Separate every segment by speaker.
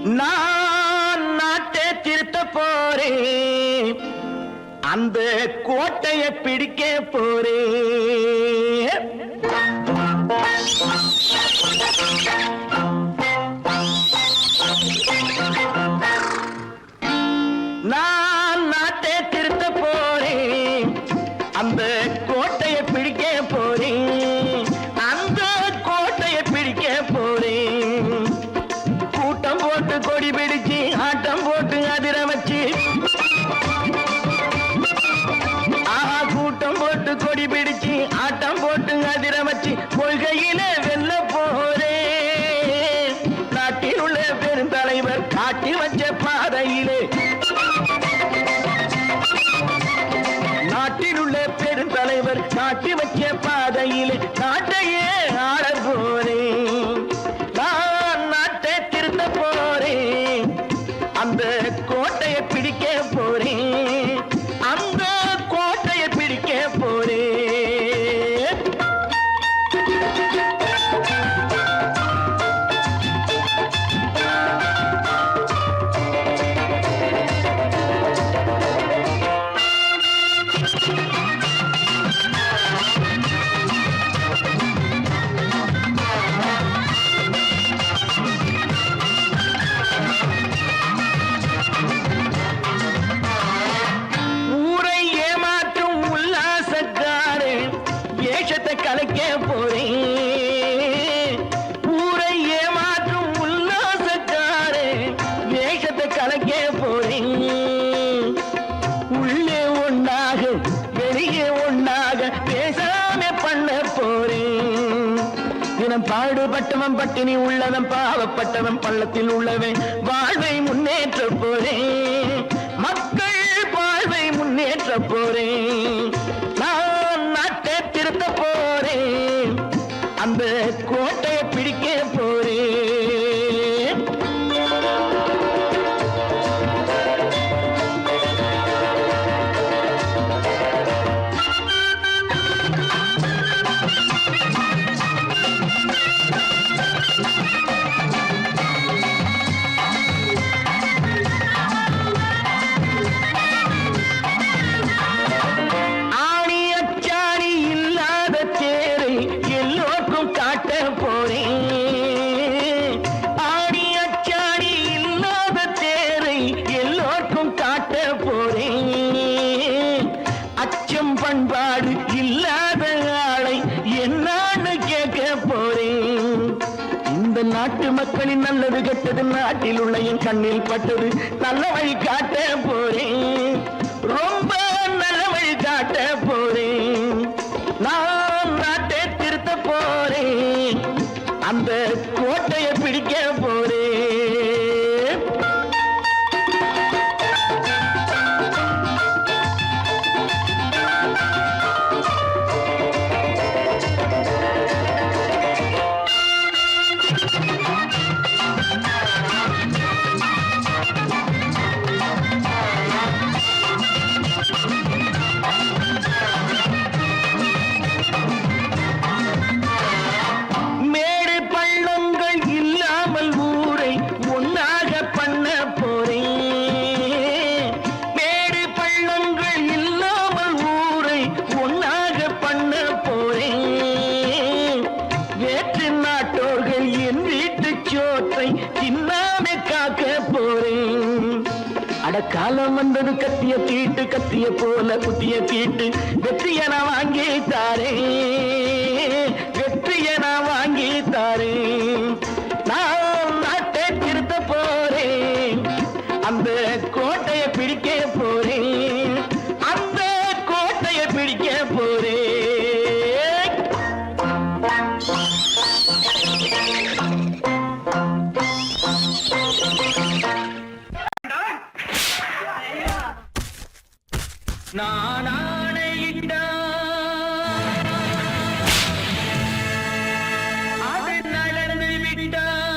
Speaker 1: நான் நாட்டை திருத்த போறேன், அந்த கோட்டையை பிடிக்க போறேன். நான் நாட்டை திருத்த போறேன், அந்த கோட்டையை பிடிக்க போறேன், அந்த கோட்டையை பிடிக்க போறேன். கூட்டம் போட்டு கொடி பிடிச்சு ஆட்டம் போட்டு அதிர வச்சு, ஆஹா கூட்டம் போட்டு கொடி பிடிச்சு ஆட்டம் போட்டு அதிர வச்சு கொள்கையில வெல்ல போறேன். நாட்டில் உள்ள பெருந்தலைவர் காட்டி வச்ச பாதையிலே, நாட்டில் உள்ள பெருந்தலைவர் காட்டி வச்ச பாதையிலே நாட்டையே ஆள போறேன். நான் நாட்டை திருத்த போறேன், அந்த கோட்டையை பிடிக்க போறேன், அந்த கோட்டையை பிடிக்க போறேன். கலைக்க போறேன், ஊரை ஏமாற்றும் உல்லாசக்காரே வேஷத்தை கலைக்க போறேன். உள்ளே ஒன்னாக வெளியே ஒன்னாக பேசாம பண்ண போறேன். தினம் பாடுபட்டவன் பட்டினி உள்ளவன் பாவப்பட்டவன் பள்ளத்தில் உள்ளவன் வாழ்வை முன்னேற்ற போறேன், மக்கள் வாழ்வை முன்னேற்ற போறேன். நான் நாட்டை திருத்த போறேன், அந்த கோட்டையை பிடிக்க போறேன். பண்பாடு இல்லாத ஆளை என்னான்னு கேட்க போறேன். இந்த நாட்டு மக்களின் நல்லது கெட்டது நாட்டில் உள்ள என் கண்ணில் பட்டது நல்ல வழி காட்ட போறேன், ரொம்ப நல்ல வழி காட்ட போறேன். நான் நாட்டை திருத்த போறேன், அந்த கோட்டையை பிடிக்க போறேன். காலம் வந்தது கத்திய தீட்டு, கத்திய போல குத்திய தீட்டு, வெற்றிய நான் வாங்கி தாரேன், வெற்றிய நான் வாங்கி தாரேன். நான் நாட்டை திருத்த போறேன், அந்த கோட்டையை பிடிக்க போறேன், அந்த கோட்டையை பிடிக்க போறேன். நான் ஆணையிட்டான், அது நடந்து விட்டான்.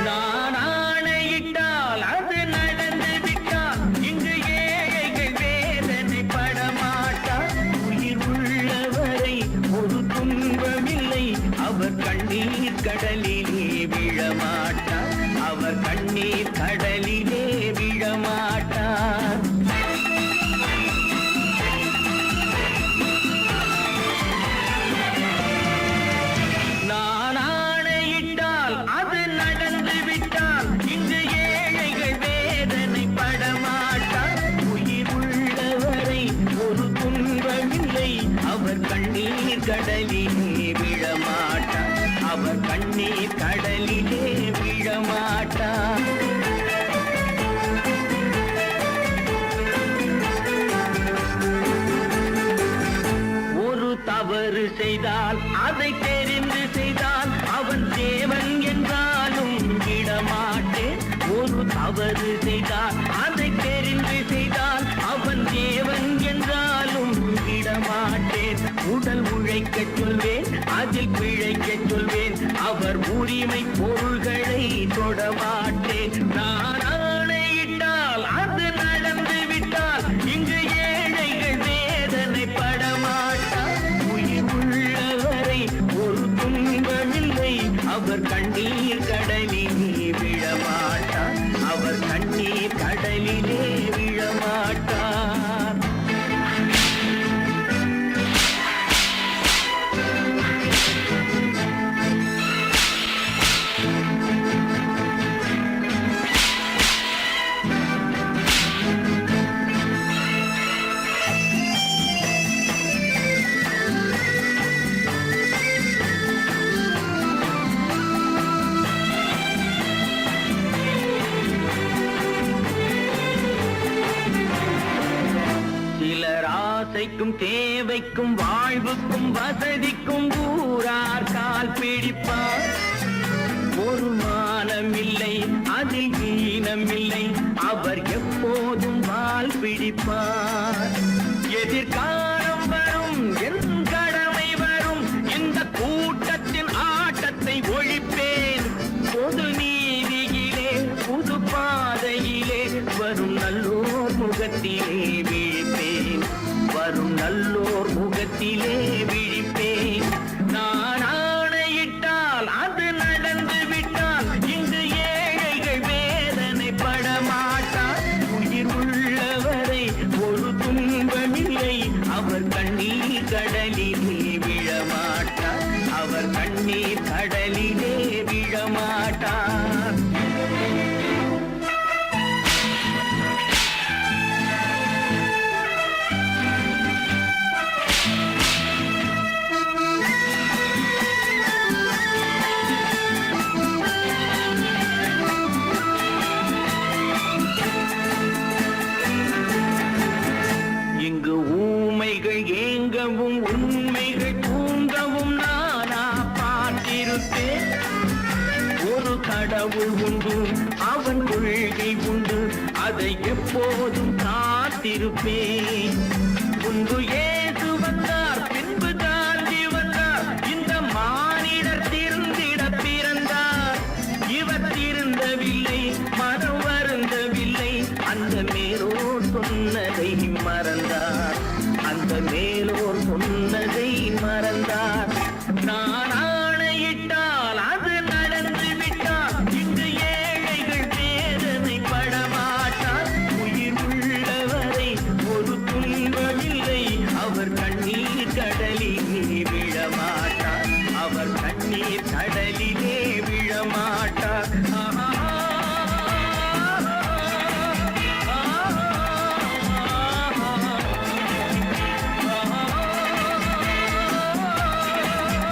Speaker 1: நான் ஆணையிட்டால் அது நடந்து விட்டால் இங்கு ஏழைகள் வேதனை படமாட்டார். உயிர் உள்ளவரை ஒரு துன்பமில்லை, அவர் கண்ணீர் கண்ணீர் கடலிலே விழமாட்டார், அவர் கண்ணீர் கடலிலே விழமாட்டார். நான் ஆணையிட்டால் அது நடந்து விட்டால் இங்கு ஏழைகள் வேதனை படமாட்டார். உயிர் உள்ளவரை ஒரு துன்பமில்லை, அவர் கண்ணீர் கடலிலே விழமாட்டார், அவர் கண்ணீர் கடலிலே விழமாட்டார். ஒரு தவறு செய்தால் அதை தெரிந்து செய்தால் அவன் தேவன் என்றாலும் விடமாட்டேன். ஒரு தவறு செய்தால் அதை தெரிந்து செய்தால் அவன் தேவன் என்றாலும் விடமாட்டேன். உடல் உழைக்கச் சொல்வேன், அதில் பிழைக்கச் சொல்வேன், அவர் உரிமை பொருள்களை தொடமாட்டேன். நான் ஆணையிட்டால் அது நடந்து விட்டால் இங்கு ஏழைகள் வேதனை படமாட்டார். உயிர் உள்ளவரை ஒரு துன்பமில்லை, அவர் கண்ணீர் கடலிலே விழமாட்டார், அவர் கண்ணீர் கடலிலே விழமாட்டார். ஆசைக்கும் தேவைக்கும் வாழ்வுக்கும் வசதிக்கும் ஊரார் கால் பிடிப்பார். ஒரு மானமில்லை, அதில் ஈனமில்லை, அவர் எப்போதும் வால் பிடிப்பார். எதிர்காலம் வரும், என் கடமை வரும், இந்த கூட்டத்தின் ஆட்டத்தை ஒழிப்பேன். பொது நீதியிலே புது பாதையிலே வரும் நல்லோர் முகத்திலே விழிப்பேன், வரும் நல்லோர் முகத்திலே விழிப்பேன். நான் ஆணையிட்டால் அது நடந்து விட்டால் இங்கு ஏழைகள் வேதனை படமாட்டார். உயிர் உள்ளவரை ஒரு துன்பமில்லை, அவர் கண்ணீர் கடலிலே விழமாட்டார், அவர் கண்ணீர் கடலிலே விழமாட்டார். இங்கு ஊமைகள் ஏங்கவும் உண்மைகள் தூங்கவும் நானா பார்த்திருப்பேன். ஒரு கடவுள் உண்டு, அவன் கொள்கை உண்டு, அதை எப்போதும் காத்திருப்பேன். முன்பு இயேசு வந்தார், பின்பு காந்தி வந்தார், இந்த மானிடர் திருந்திட பிறந்தார். இவர் திருந்தவில்லை, மனம் வருந்தவில்லை, அந்த மேலோர் சொன்னதை மறந்தார், அந்த மேலோர் சொன்னதை மறந்தார். நான் ஆணையிட்டால் அது நடந்து விட்டால் இங்கு ஏழைகள் வேதனை படமாட்டார். உயிர் உள்ளவரை ஒரு துன்பமில்லை, அவர் கண்ணீர் கடலிலே விழமாட்டார், அவர் கண்ணீர் கடலிலே விழமாட்டார்.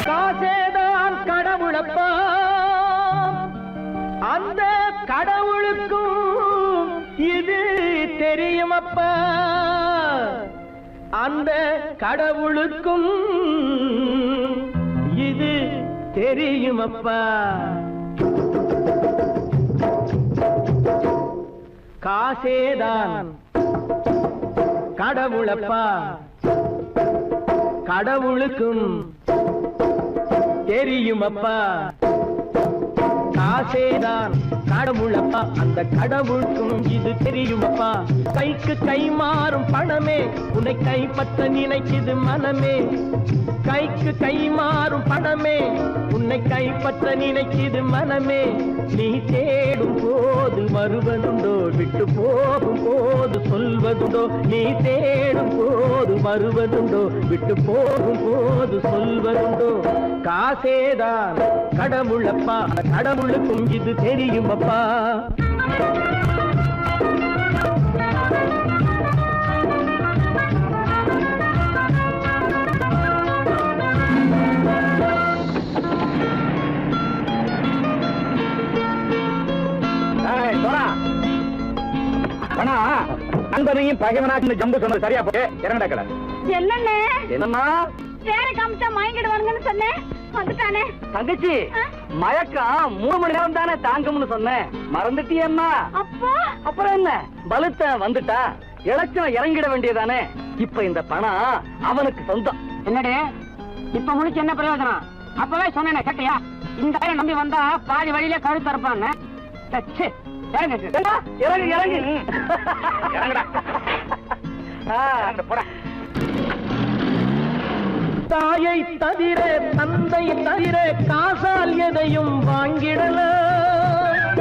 Speaker 1: காசேதான் கடவுளப்பா, அந்த கடவுளுக்கும் இது தெரியுமப்பா, அந்த கடவுளுக்கும் இது தெரியுமப்பா. காசேதான் கடவுளப்பா, கடவுளுக்கும் தெரியுமப்பா. காசேதான் கடவுளப்பா, அந்த கடவுளுக்கும் இது தெரியுமப்பா. கைக்கு கை மாறும் பணமே உன்னை கைப்பற்ற நினைக்குது மனமே. கைக்கு கை மாறும் பணமே உன்னை கைப்பற்ற நினைக்குது மனமே. நீ தேடும் போது வருவதுண்டோ, விட்டு போகும் போது சொல்வதுண்டோ. நீ தேடும் போது வருவதுண்டோ, விட்டு போகும் போது சொல்வதுண்டோ. காசேதான் கடவுளப்பா, கடவுளுக்கும் இது தெரியுமப்பா.
Speaker 2: நண்பனையும் பகைவனாக்கு ஜம்பு சொன்னது சரியா போட்டு இறங்கடா கடை.
Speaker 3: என்னண்ணே
Speaker 2: என்னம்மா
Speaker 3: வேற காமிச்சா மயங்கிடுவானுங்கன்னு சொன்னேன், வந்துட்டானே.
Speaker 2: தங்கச்சி மயக்கம் 3 மணி நேரம் தானே தாங்கும்னு சொன்னேன், மறந்துட்டியம்மா?
Speaker 3: அப்போ
Speaker 2: அப்புறம் என்ன, பலுத்த வந்துட்டா இலட்சம் இறங்கிட வேண்டியதானே. இப்ப இந்த பணம் அவனுக்கு சொந்தம்.
Speaker 4: என்னடே இப்ப முடிச்சு என்ன பிரயோஜனம்? அப்பவே சொன்னேன் கேட்டியா? இந்த பேரை நம்பி வந்தா பாதி வழியிலே கழுத்து இருப்பான்னு.
Speaker 2: இறங்கு இறங்கு இறங்கடா. போடா.
Speaker 1: தாயை தவிர தந்தை தவிர காசால் எதையும் வாங்கிடலாம்.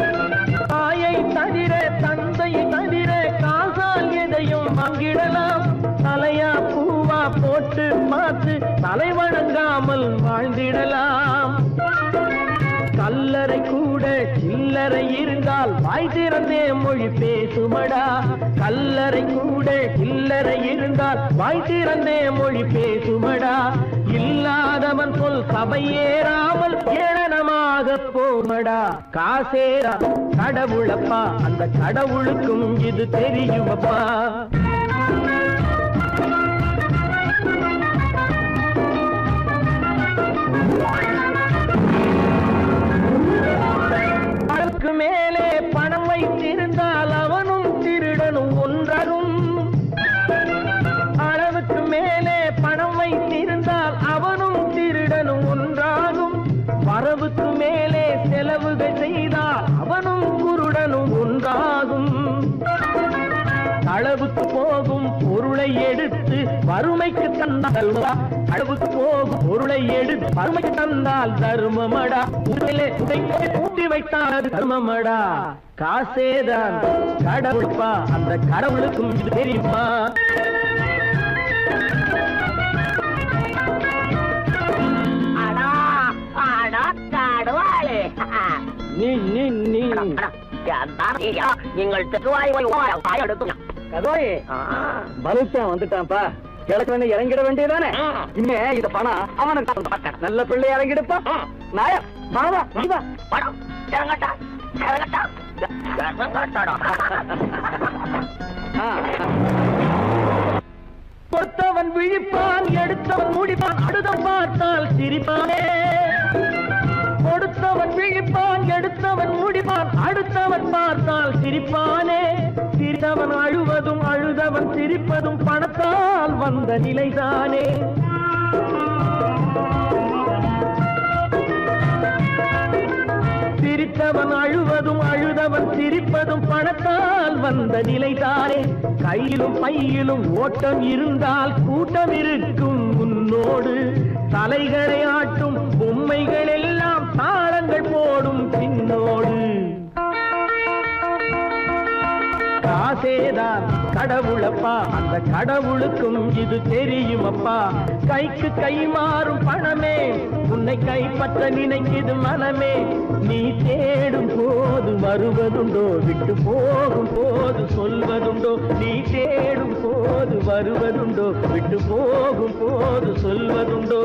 Speaker 1: தாயை தவிர தந்தை தவிர காசால் எதையும் வாங்கிடலாம். தலையா பூவா போட்டு பார்த்து தலை வணங்காமல் வாழ்ந்திடலாம். கல்லறை கூட சில்லறை இருந்தால் வாய் திறந்தே மொழி பேசுமடா. கல்லறை கூட சில்லறை இருந்தால் வாய் திறந்தே மொழி பேசுமடா. இல்லாதவன் சொல் சபையேறாமல் ஏளனமாக போமடா. காசேரா கடவுளப்பா, அந்த கடவுளுக்கும் இது தெரியுமப்பா. மேலே பணம் வைத்திருந்தால் அவனும் திருடனும் ஒன்றாகும். அளவுக்கு மேலே பணம் வைத்திருந்தால் அவனும் திருடனும் ஒன்றாகும். வரவுக்கு மேலே செலவுகள் செய்தால் அவனும் குருடனும் ஒன்றாகும். அளவுக்கு போகும் பொருளை எடுத்து வறுமைக்கு தந்தால், அளவுக்கு போகும் பொருளை எடுத்து வறுமைக்கு தந்தால் தர்மமடா. ஊட்டி வைத்தால் அது தர்மமடா. காசேதான் கடவுள்பா, அந்த கடவுளுக்கும் இது தெரியுமா? நீ நீ நீ
Speaker 4: நீங்கள்
Speaker 2: பலுத்தான் வந்துட்டான்ப்பா. கிழக்கு இறங்கிட வேண்டியதானே. இனிமே இந்த பணம் அவனுக்கு நல்ல பிள்ளை இறங்கிடுப்பா. நாயா மாவா பணம் இறங்கட்டா இறங்கட்டா.
Speaker 1: கொடுத்தவன் விழிப்பான், எடுத்தவன் முடிப்பான், அடுத்தவன் பார்த்தால் சிரிப்பானே. கொடுத்தவன் விழிப்பான், எடுத்தவன் முடிப்பான், அடுத்தவன் பார்த்தால் சிரிப்பானே. சிரித்தவன் அழுவதும் அழுதவன் சிரிப்பதும் பணத்தால் வந்த நிலைதானே. சிரித்தவன் அழுவதும் அழுதவன் சிரிப்பதும் பணத்தால் வந்த நிலைதானே. கையிலும் பையிலும் ஓட்டம் இருந்தால் கூட்டம் இருக்கும் உன்னோடு. தலைகளை ஆட்டும் பொம்மைகள் எல்லாம் தாளங்கள் போடும் பின்னோடு. காசேதான் கடவுளப்பா, அந்த கடவுளுக்கும் இது தெரியுமப்பா. கைக்கு கை மாறும் பணமே உன்னை கைப்பற்ற நினைக்குது மனமே. நீ தேடும் போது வருவதுண்டோ, விட்டு போகும் போது சொல்வதுண்டோ. நீ தேடும் போது வருவதுண்டோ, விட்டு போகும் போது சொல்வதுண்டோ.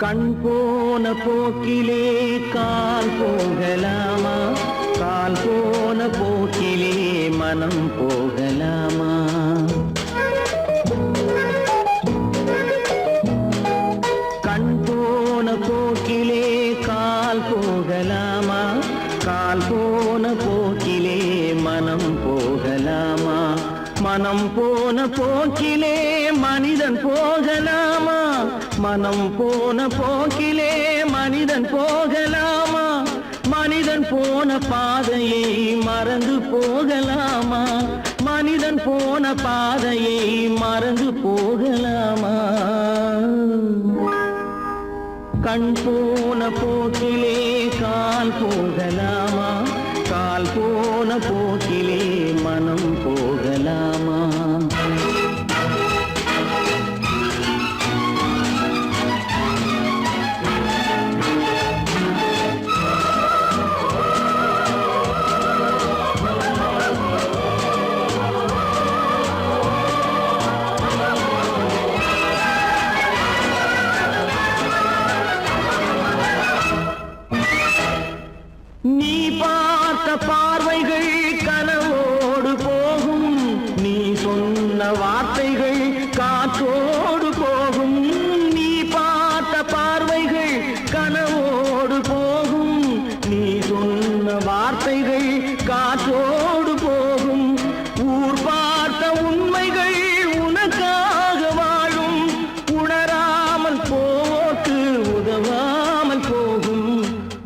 Speaker 1: கண் போன போக்கிலே கால் போகலாமா, கால் போன போக்கிலே மனம் போகலாமா? கண் போன போக்கிலே கால் போகலாமா, கால் போன போக்கிலே மனம் போகலாமா? மனம் போன போக்கிலே மனிதன் போகலாமா, மனம் போன போக்கிலே மனிதன் போகலாமா? மனிதன் போன பாதையை மறந்து போகலாமா, மனிதன் போன பாதையை மறந்து போகலாமா? கண் போன போக்கிலே கால் போகலாமா, கால் போன போக்கிலே மனம் போகலாமா? நீ பார்த்த பார்வைகள் கனவோடு போகும், நீ சொன்ன வார்த்தைகள் காற்றோடு போகும். நீ பார்த்த பார்வைகள் கனவோடு போகும், நீ சொன்ன வார்த்தைகள் காற்றோடு போகும். ஊர் பார்த்த உண்மைகள் உனக்காக வாழும், உணராமல் போக்கு உதவாமல் போகும்,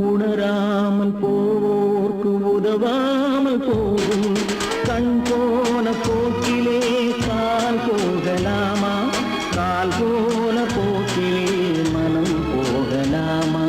Speaker 1: உணராமல் போவோர்க்கு உதவாமல் போகும். கண் போன போக்கிலே கால் போகலாமா, கால் போன போக்கிலே மனம் போகலாமா?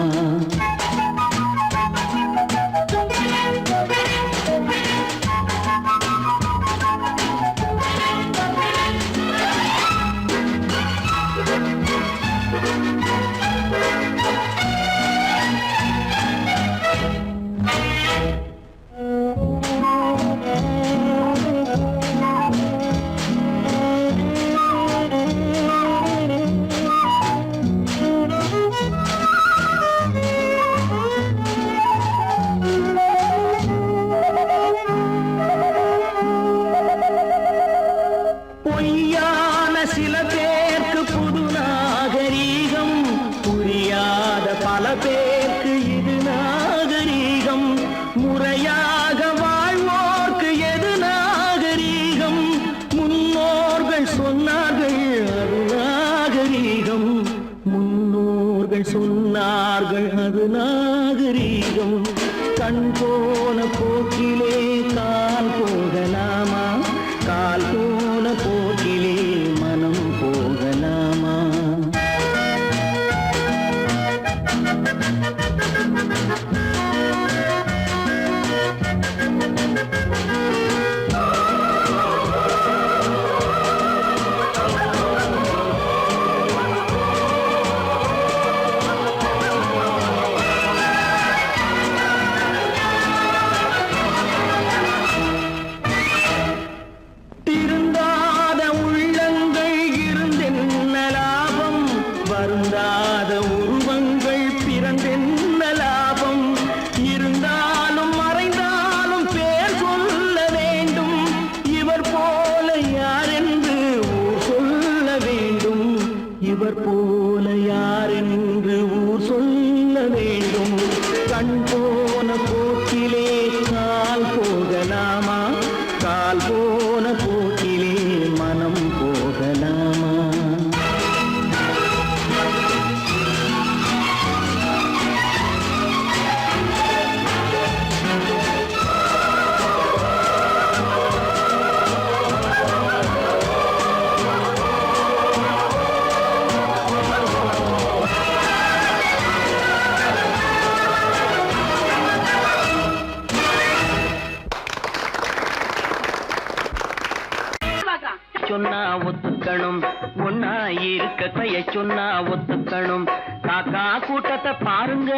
Speaker 1: பொய்யான சில பேருக்கு புது நாகரீகம், புரியாத பல பேருக்கு இது நாகரீகம். முறையாக வாழ்வோர்க்கு எது நாகரீகம்? முன்னோர்கள் சொன்னார்கள் அது நாகரீகம், முன்னோர்கள் சொன்னார்கள் அது நாகரீகம். கண் போன போக்கிலே கால் போகலாமா, கால் போன போக்கிலே மனம் போகலாமா? திருந்தாத உள்ளங்கள் இருந்தென்ன லாபம், வருந்தாத உருவங்கள் பிறந்தென்ன லாபம்? இருந்தாலும் மறைந்தாலும் பேர் சொல்ல வேண்டும், இவர் போல யாரென்று ஊர் சொல்ல வேண்டும், இவர் போல யாரென்று ஊர் சொல்ல வேண்டும். கண் போன போக்கிலே கால் போகலாமா, கால் போன போக்கிலே மனம் போகலாமா? சொன்னா ஒத்துக்கணும், ஒன்னா இருக்க கைய சொன்னா ஒத்துக்கணும். காக்கா கூட்டத்தை பாருங்க,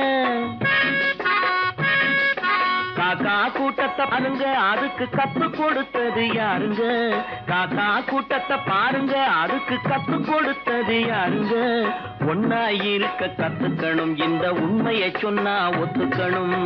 Speaker 1: காக்கா கூட்டத்தை பாருங்க, அதுக்கு கத்து கொடுத்தது யாருங்க? காக்கா கூட்டத்தை பாருங்க, அதுக்கு கத்து கொடுத்தது யாருங்க? ஒன்னா இருக்க கத்துக்கணும், இந்த உண்மையை சொன்னா ஒத்துக்கணும்.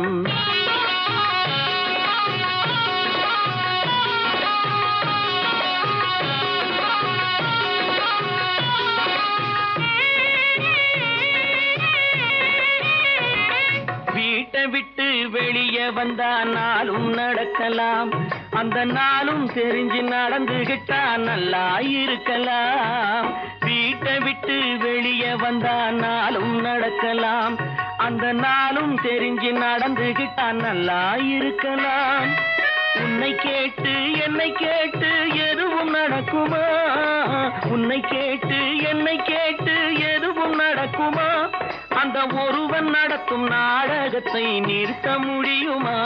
Speaker 1: வீட்டை விட்டு வெளியே வந்தா நாளும் நடக்கலாம், அந்த நாளும் தெரிஞ்சு நடந்துகிட்டா நல்லா இருக்கலாம். வீட்டை விட்டு வெளியே வந்தா நாளும் நடக்கலாம், அந்த நாளும் தெரிஞ்சு நடந்துகிட்டா நல்லா இருக்கலாம். உன்னை கேட்டு என்னை கேட்டு எதுவும் நடக்குமா? உன்னை கேட்டு என்னை கேட்டு எதுவும் நடக்குமா? அந்த ஒருவன் நடத்தும் நாடகத்தை நிறுத்த முடியுமா?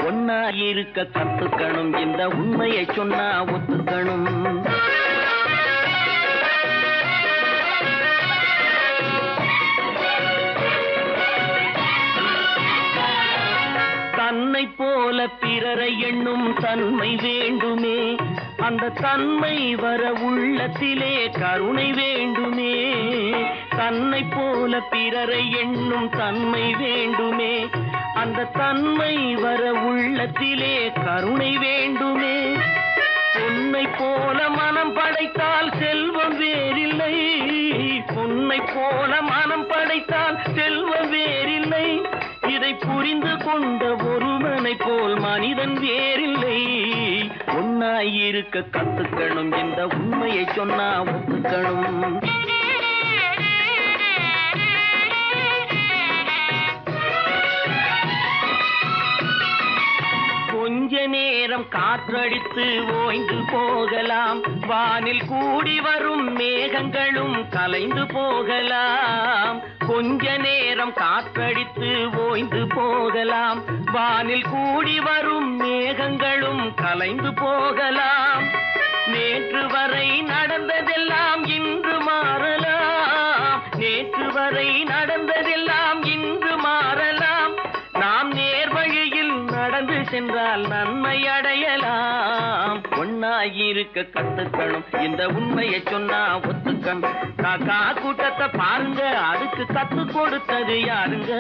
Speaker 1: ஒன்னா இருக்க கத்துக்கணும், இந்த உண்மையை சொன்னா ஒத்துக்கணும். தன்னை போல பிறரை எண்ணும் தன்மை வேண்டுமே, அந்த தன்மை வர உள்ளத்திலே கருணை வேண்டுமே. தன்னை போல பிறரை எண்ணும் தன்மை வேண்டுமே, அந்த தன்மை வர உள்ளத்திலே கருணை வேண்டுமே. பொன்னை போல மனம் படைத்தால் செல்வம் வேறில்லை, பொன்னை போல மனம் படைத்தால் செல்வம் வேறில்லை. இதை புரிந்து கொண்ட ஒருவனை போல் மனிதன் வேறில்லை. ஒன்னாயிருக்க கத்துக்கணும், இந்த உண்மையை சொன்னா ஒத்துக்கணும். கொஞ்ச நேரம் காற்றடித்து ஓய்ந்து போகலாம், வானில் கூடி வரும் மேகங்களும் கலைந்து போகலாம். கொஞ்ச நேரம் காற்றடித்து ஓய்ந்து போகலாம், வானில் கூடி வரும் மேகங்களும் கலைந்து போகலாம். நேற்று வரை நடந்ததெல்லாம் இன்று மாறலாம், நேற்று வரை நடந்ததெல்லாம் இன்று மாறலாம். நாம் நேர்வழியில் நடந்து சென்றால் நன்மை அடையலாம். ஒன்னாயிருக்க கத்துக்கணும், இந்த உண்மையை சொன்னா ஒத்துக்கணும். காக்கா கூட்டத்தை பாருங்க, அதுக்கு கத்து கொடுத்தது யாருங்க?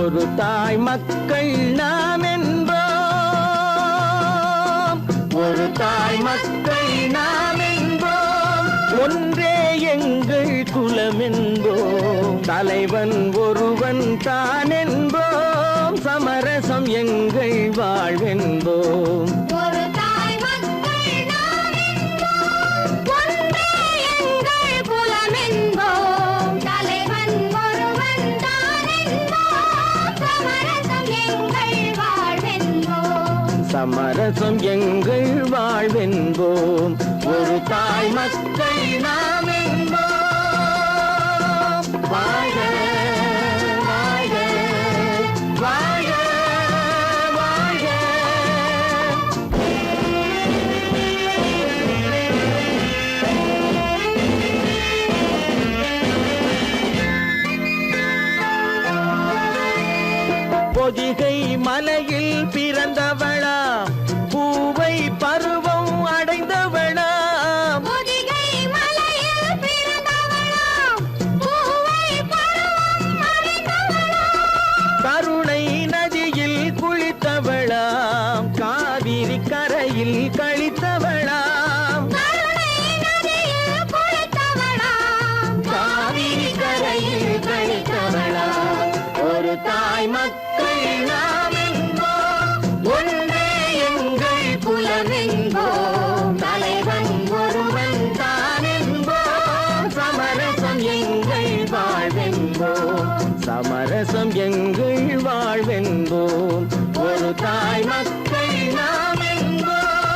Speaker 1: ஒரு தாய் மக்கள் நாம் என்போம், ஒரு தாய் மக்கள் நாம் என்போம். ஒன்றே எங்கள் குலம் என்போம், தலைவன் ஒருவன் தான் என்போம். சமரசம் எங்கள் வாழ்வென்போம். சமரசம் எங்கள் வாழ்வென்போம், ஒரு தாய் மக்கள் நாம் என்போம். வாழ்க வாழ்க வாழ்க வாழ்க. பொதிகை மலையில் பிறந்தவளா, பூவை பருவம் அடைந்தவளா.
Speaker 3: பொதிகை மலையில் பிறந்தவளா, பூவை பருவம் அடைந்தவளா.
Speaker 1: கருணை நதியில் குளித்தவளாம், காவிரி கரையில் கழித்தவளாம்.
Speaker 3: கருணை நதியில் குளித்தவளாம்,
Speaker 1: காவிரி கரையில் கழித்தவளாம். ஒரு தாய் மக்கள் நாம் என்போம், ஒன்றே எங்கள் குலம் என்போம். தலைவன் ஒருவன் தான் என்போம். சமரசம் எங்கள் வாழ்வென்போம், சமரசம் எங்கள் வாழ்வென்போம். ஒரு தாய் மக்கள் நாம் என்போம்.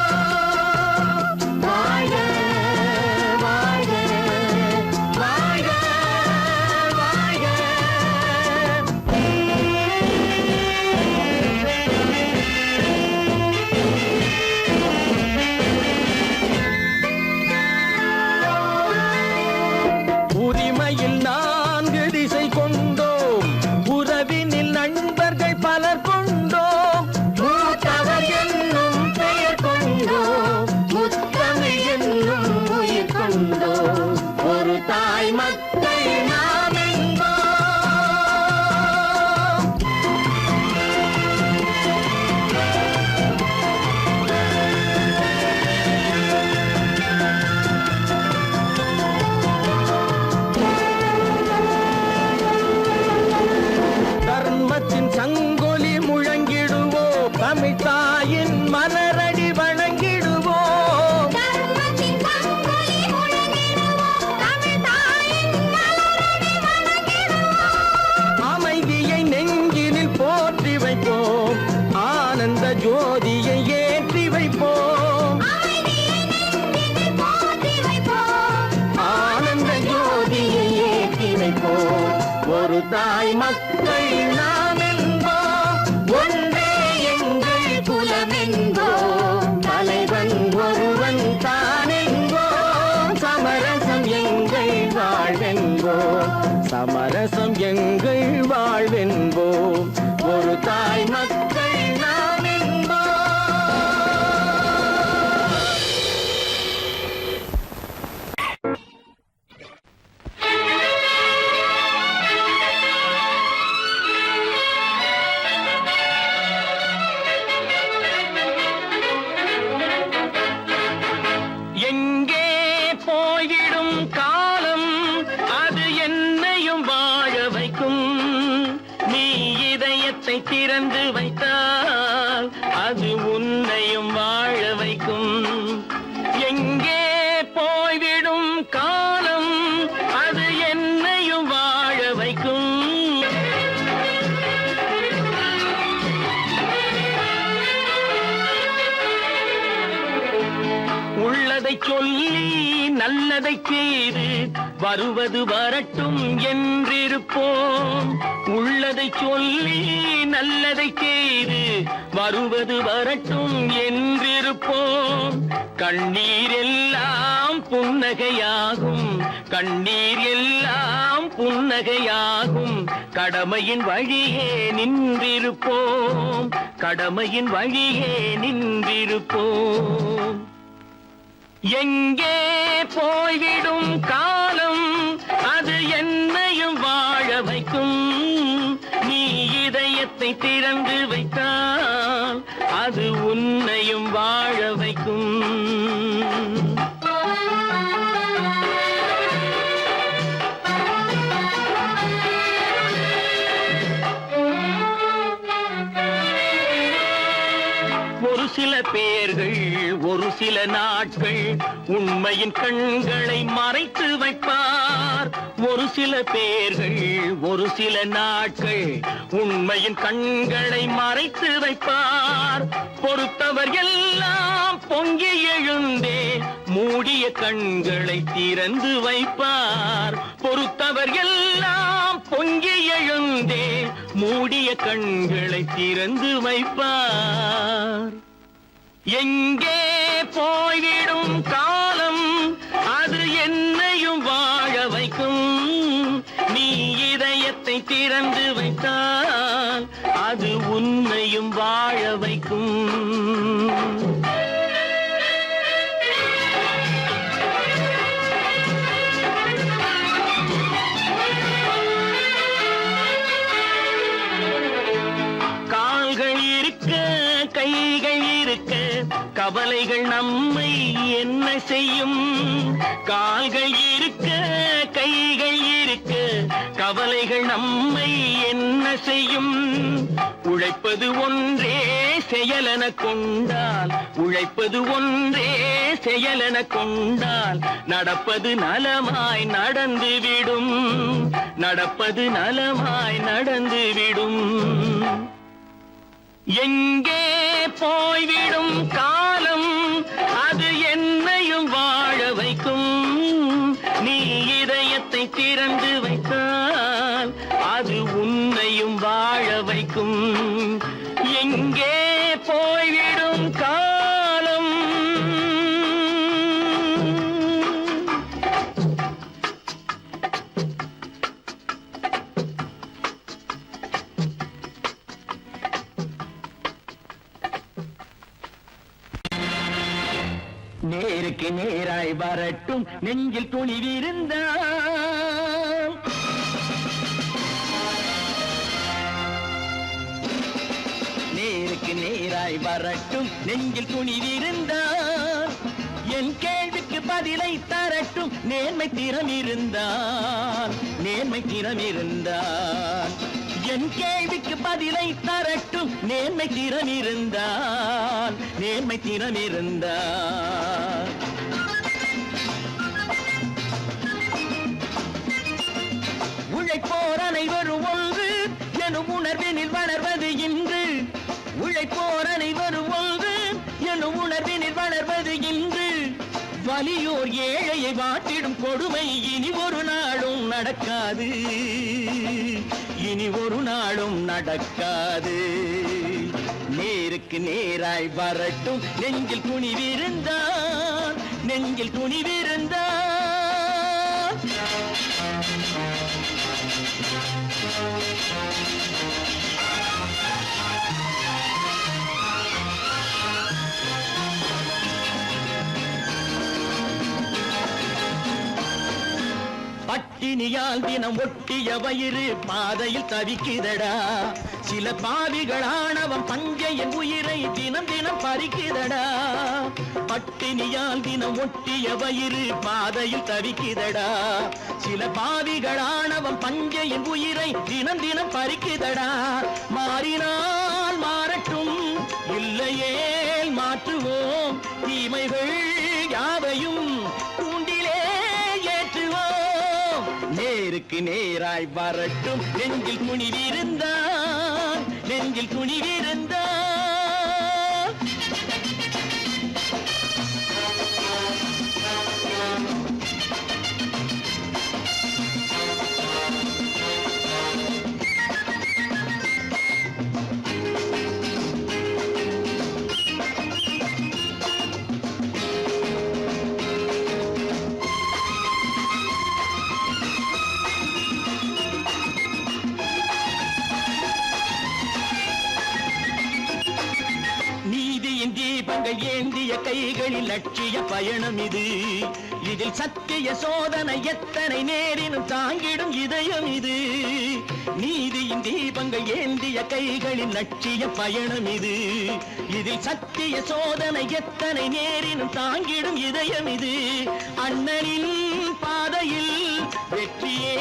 Speaker 1: தர்மத்தின் சங்கொலி முழங்கிடுவோம், தமிழ் தாயின் மலரடி வணங்கிடுவோம். அமைதியை நெஞ்சினில் போற்றி வைப்போம், ஆனந்த ஜோதியை ஏற்றி வைப்போம். ஆனந்த ஜோதியை ஏற்றி வைப்போம். ஒரு தாய் மக்கள் நாம் என்போம், ஒன்றே எங்கள் குலம் என்போம். தலைவன் ஒருவன் தான் என்போம், சமரசம் எங்கள் வாழ்வென்போம். சமரசம் எங்கள் வாழ்வென்போம். ஒரு தாய் மக்கள் நாம் என்போம். எங்கே போய்விடும் காலம், அது என்னையும் வாழ வைக்கும். நீ இதயத்தை திறந்து வைத்தால் அது உன்னையும் வாழ வைக்கும். எங்கே போய்விடும் காலம், அது என்னையும் வாழ வைக்கும். உள்ளதை சொல்லி நல்லதை செய்து வருவது வரட்டும் என்றிருப்போம். உள்ளதை சொல்லி நல்லதை செய்து வருவது வரட்டும் என்றிருப்போம். கண்ணீர் எல்லாம் புன்னகையாகும், கண்ணீர் எல்லாம் புன்னகையாகும். கடமையின் வழியே நின்றிருப்போம், கடமையின் வழியே நின்றிருப்போம். எங்கே போய்விடும் காலம், அது என்னையும் வாழ வைக்கும். நீ இதயத்தை திறந்து வைத்தால் அது உன்னையும் வாழ வைக்கும். ஒரு சில பேர்கள் ஒரு சில நாட்கள் உண்மையின் கண்களை மறைத்து வைப்பார். ஒரு சில பேர்கள் ஒரு சில நாட்கள் உண்மையின் கண்களை மறைத்து வைப்பார். பொறுத்தவர் எல்லாம் பொங்கி எழுந்தே மூடிய கண்களை திறந்து வைப்பார். பொறுத்தவர் எல்லாம் பொங்கி எழுந்தே மூடிய கண்களை திறந்து வைப்பார். எங்கே போய்விடும் காலம், அது என்னையும் வாழ வைக்கும். நீ இதயத்தை திறந்து வைத்தால் அது உன்னையும் வாழ வைக்கும். கால்கள் இருக்க கைகள் இருக்க கவலைகள் நம்மை என்ன செய்யும்? கால்கள் இருக்க கைகள் இருக்க கவலைகள் நம்மை என்ன செய்யும்? உழைப்பது ஒன்றே செயலென கொண்டால், உழைப்பது ஒன்றே செயலென கொண்டால் நடப்பது நலமாய் நடந்துவிடும், நடப்பது நலமாய் நடந்துவிடும். எங்கே போய்விடும் காலம், அது என்னையும் வாழ வைக்கும். நீ இதயத்தை திறந்து வைத்தால் அது உன்னையும் வாழ வைக்கும். எங்கே போய்விடும் காலம். நேருக்கு நேராய் வரட்டும் நெஞ்சில் துணிவிருந்தால், நேருக்கு நேராய் வரட்டும் நெஞ்சில் துணிவிருந்தால், என் கேள்விக்கு பதிலை தரட்டும் நேர்மை திறம் இருந்தால், நேர்மை திறம் இருந்தால். என் கேள்விக்கு பதிலை தரட்டும். நேர்மை திறம் இருந்தால், நேர்மை திறம் இருந்தால். உழைப்போர் அனைவரும் ஒன்று எனும் உணர்வினில் வளர்வது இன்று. உழைப்போர் அனைவரும் ஒன்று எனும் உணர்வினில் வளர்வது இன்று. வலியோர் ஏழையை வாட்டிடும் கொடுமை இனி ஒரு நாளும் நடக்காது, இனி ஒரு நாளும் நடக்காது. நேருக்கு நேராய் வரட்டும், நெஞ்சில் துணிவிருந்தான், நெஞ்சில் துணிவிருந்தான். பட்டினியால் தினம் ஒட்டிய வயிறு பாதையில் தவிக்குதடா. சில பாவிகளானவன் பஞ்சையின் உயிரை தினம் தினம் பறிக்குதடா. பட்டினியால் தினம் ஒட்டிய வயிறு பாதையில் தவிக்குதடா. சில பாவிகளானவன் பஞ்சையின் உயிரை தினம் தினம் பறிக்குதடா. மாறினால் மாறட்டும், இல்லையே மாற்றுவோம். தீமைகள் யாவையும் கூண்டிலே ஏற்றுவோம். நேருக்கு நேராய் வரட்டும், நெஞ்சில் துணிவிருந்தான், நெஞ்சில் துணிவிருந்தான். தீபங்கள் ஏந்திய கைகளில் லட்சிய பயணம் இது. இதில் சத்திய சோதனை எத்தனை நேரினும் தாங்கிடும் இதயம் இது. நீதியின் தீபங்கள் ஏந்திய கைகளில் லட்சிய பயணம் இது. இதில் சத்திய சோதனை எத்தனை நேரினும் தாங்கிடும் இதயம் இது. அண்ணனின் பாதையில் வெற்றியே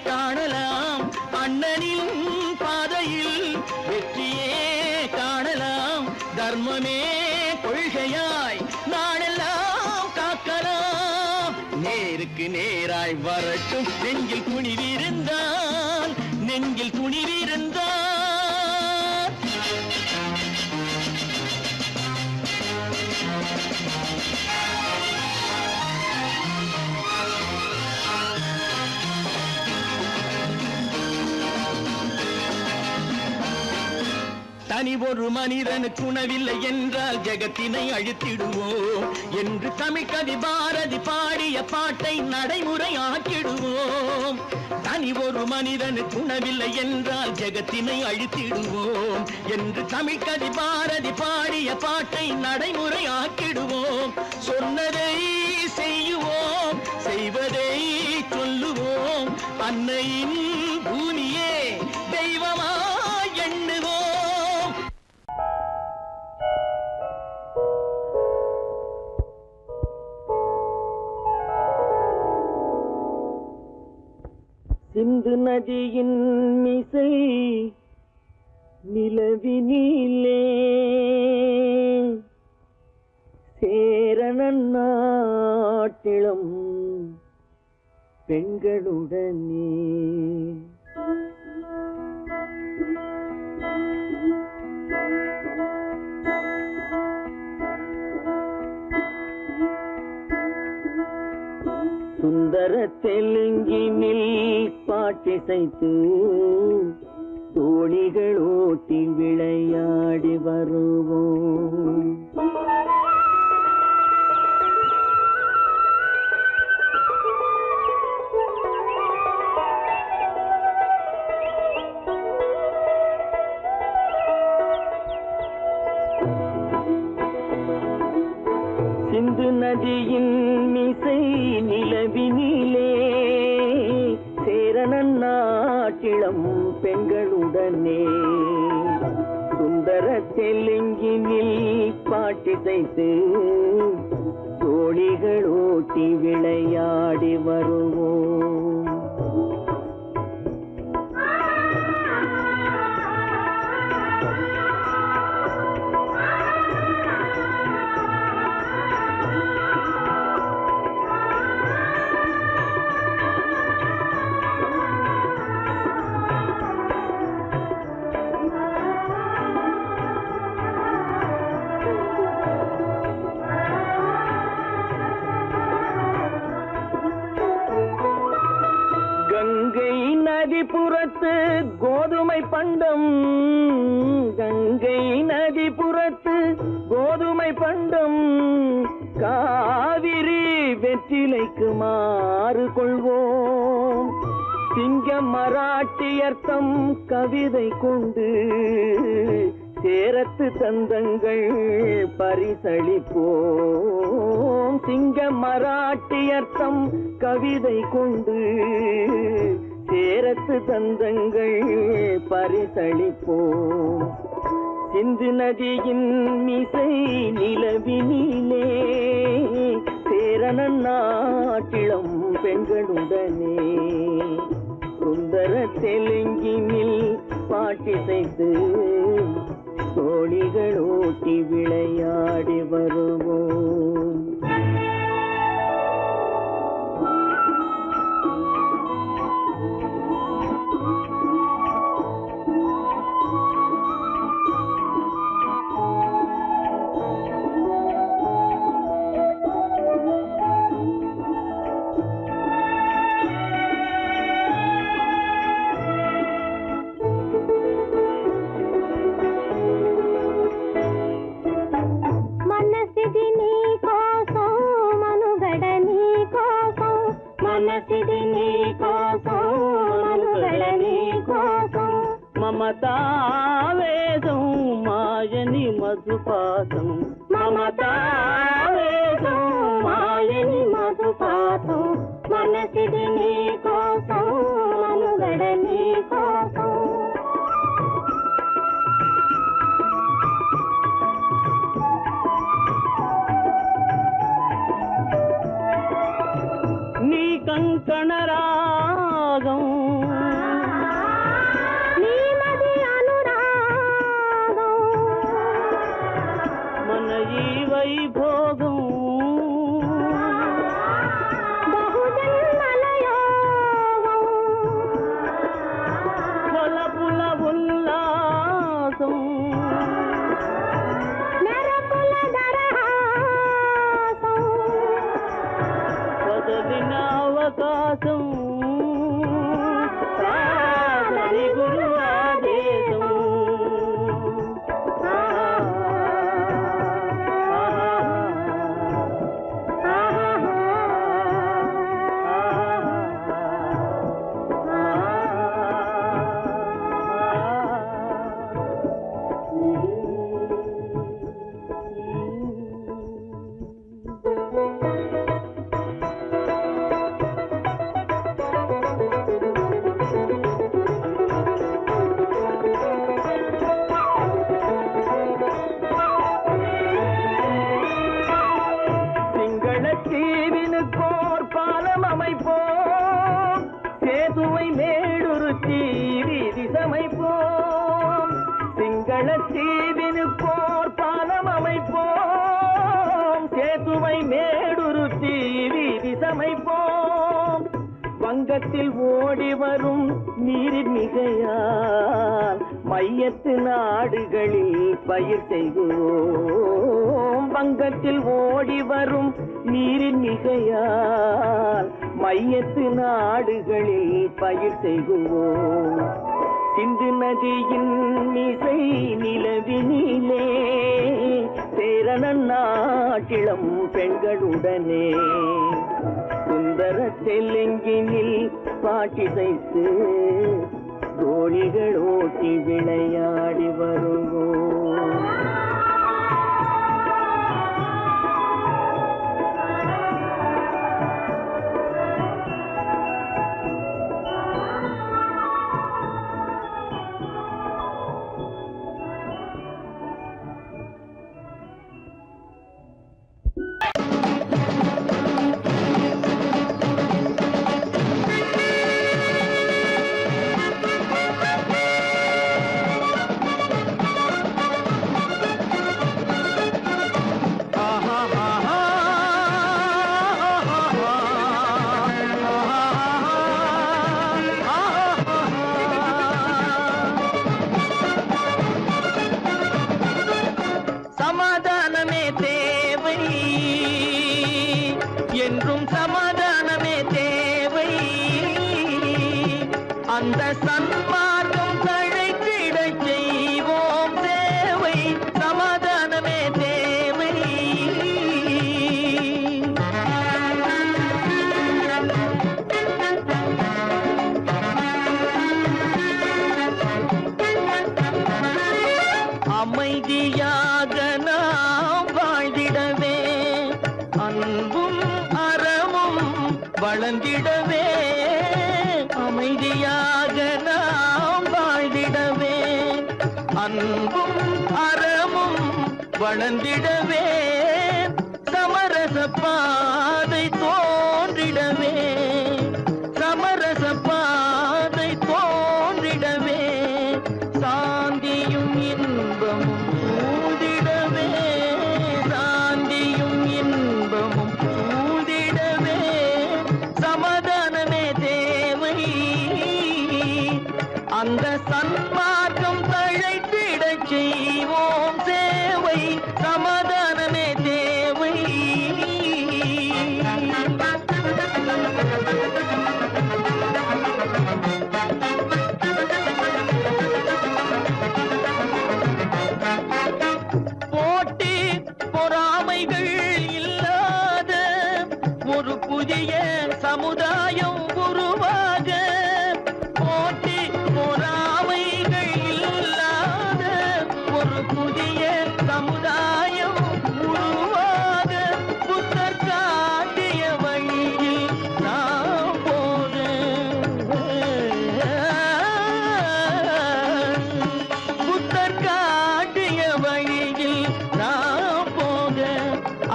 Speaker 1: காணலாம், அண்ணனின் பாதையில் வெற்றியே காணலாம். தர்மமே கொள்கையாய் நாளெல்லாம் காக்கலாம். நேருக்கு நேராய் வரட்டும், நெஞ்சில் துணிவிருந்தான், நெஞ்சில் துணிவிருந்தான். தனி ஒரு மனிதனுக்கு உணவில்லை என்றால் ஜெகத்தினை அழித்திடுவோம் என்று தமிழ் கவி பாரதி பாடிய பாட்டை நடைமுறை ஆக்கிடுவோம். தனி ஒரு மனிதனுக்கு உணவில்லை என்றால் ஜெகத்தினை அழித்திடுவோம் என்று தமிழ் கவி பாரதி பாடிய பாட்டை நடைமுறை ஆக்கிடுவோம். சொன்னதை செய்யுவோம், செய்வதை சொல்லுவோம். அன்னையின் பூமியே தெய்வமா எண்ணுவோம். சிந்து நதியின் மிசை நிலவினிலே சேரணன் நாட்டிளம் பெண்களுடனே சுந்தர தெலுங்கினில் பாட்டிசைத்து தோணிகள் ஓட்டி விளையாடி வருவோம். சிந்து நதியின் மிசை நிலவினிலே சேரணன் நாட்டிளம் பெண்களுடனே சுந்தர தெலுங்கினில் பாட்டிசைத்து தோணிகள் ஓட்டி விளையாடி வருவோம். பண்டம் கங்கை நதிபுறத்து கோதுமை பண்டம் காவிரி வெற்றிலைக்கு மாறு கொள்வோம் சிங்கம் மராட்டியர்த்தம் கவிதை கொண்டு சேரத்து தந்தங்கள் பரிசளிப்போம் சிங்கம் மராட்டியர்த்தம் கவிதை கொண்டு சேரத்து தந்தங்கள் பரிசளிப்போம் சிந்து நதியின் மிசை நிலவினிலே சேரணன் நாட்டிளம் பெண்களுடனே சுந்தர தெலுங்கினில் பாட்டிசைத்து தோழிகள் ஓட்டி விளையாடி வருவோம் మమతావేదం మాయని మధుపాతం మమతావేదం మాయని మధుపాతం మనసిది నీ కోసం మనుగడ నీ కోసం నీ కంకణ రాగం వైభోగం కొలపుల ఉల్లాసం వదలిన అవకాశం గురు ఆదేశం தீவினுக்கோர் பாலம் அமைப்போம் சேதுவை மேடுருத்தி வீதி சமைப்போம் வங்கத்தில் ஓடி வரும் நீரின் மிகையால் மையத்து நாடுகளில் பயிர் செய்வோம் வங்கத்தில் ஓடி வரும் நீரின் மிகையால் மையத்து நாடுகளில் பயிர் செய்வோம் சிந்து நதியின் மிசை நிலவினிலே சேரணன் நாட்டிளம் பெண்களுடனே சுந்தர தெலுங்கினில் பாட்டிசைத்து தோழிகள் ஓட்டி விளையாடி வருவோம் அமைதியாக நாம் வாழ்ந்திடவே அன்பும் அறமும் வளர்ந்திடவே அமைதியாக நாம் வாழ்ந்திடவே அன்பும் அறமும் வளர்ந்திடவே சமரச பாதை தோன்றிடவே சமரச பாதை தோன்றிடவே சாந்தியும் இன்பமும் சூழ்ந்திடவே சாந்தியும் இன்பமும் சூழ்ந்திடவே சமாதானமே தேவை அந்த சன்மார்க்கம் தழைத்திடச் செய்வோம் சேவை சமாதானமே தேவை போட்டி பொறாமைகள் இல்லாத ஒரு புதிய சமுதாயம் உருவாக போட்டி பொறாமைகள் இல்லாத ஒரு புதிய சமுதாயம் உருவாக புத்தர் காட்டிய வழியில் நாம் போக புத்தர் காட்டிய வழியில் நாம் போக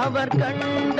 Speaker 1: அவர் கண்ட